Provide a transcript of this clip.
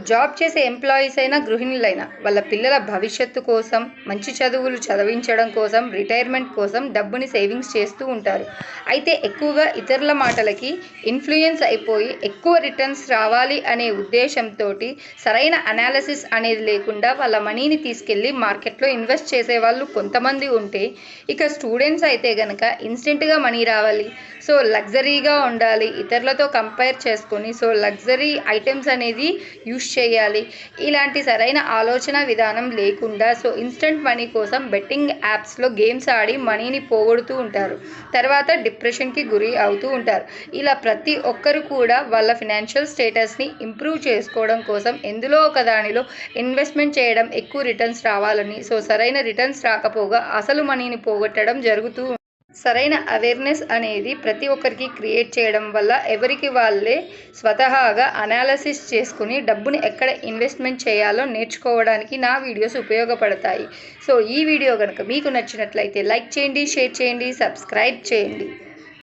Job చేసే employees అయినా గృహిణులైనా వాళ్ళ పిల్లల భవిష్యత్తు కోసం మంచి చదువులు చదివించడం కోసం రిటైర్మెంట్ కోసం డబ్బుని సేవింగ్స్ చేస్తూ ఉంటారు. అయితే ఎక్కువగా ఇతరుల మాటలకి ఇన్ఫ్లుయెన్స్ అయిపోయి ఎక్కువ రిటర్న్స్ రావాలి అనే ఉద్దేశంతో సరైన అనాలిసిస్ అనేది లేకుండా వాళ్ళ మనీని తీసుకెళ్ళి మార్కెట్లో ఇన్వెస్ట్ చేసేవాళ్ళు కొంతమంది ఉంటే, ఇక స్టూడెంట్స్ అయితే కనుక ఇన్స్టెంట్గా మనీ రావాలి, సో లగ్జరీగా ఉండాలి, ఇతరులతో కంపేర్ చేసుకొని సో లగ్జరీ ఐటమ్స్ అనేది యూస్ చేయాలి, ఇలాంటి సరైన ఆలోచన విధానం లేకుండా సో ఇన్స్టెంట్ మనీ కోసం బెట్టింగ్ యాప్స్లో గేమ్స్ ఆడి మనీని పోగొడుతూ ఉంటారు. తర్వాత డిప్రెషన్కి గురి అవుతూ ఉంటారు. ఇలా ప్రతి ఒక్కరు కూడా వాళ్ళ ఫినాన్షియల్ స్టేటస్ని ఇంప్రూవ్ చేసుకోవడం కోసం ఎందులో ఒక దానిలో ఇన్వెస్ట్మెంట్ చేయడం, ఎక్కువ రిటర్న్స్ రావాలని, సో సరైన రిటర్న్స్ రాకపోగా అసలు మనీని పోగొట్టడం జరుగుతూ. సరైన అవేర్నెస్ అనేది ప్రతి ఒక్కరికి క్రియేట్ చేయడం వల్ల ఎవరికి వాళ్ళే స్వతహాగా అనాలసిస్ చేసుకుని డబ్బుని ఎక్కడ ఇన్వెస్ట్మెంట్ చేయాలో నేర్చుకోవడానికి నా వీడియోస్ ఉపయోగపడతాయి. సో ఈ వీడియో కనుక మీకు నచ్చినట్లయితే లైక్ చేయండి, షేర్ చేయండి, సబ్స్క్రైబ్ చేయండి.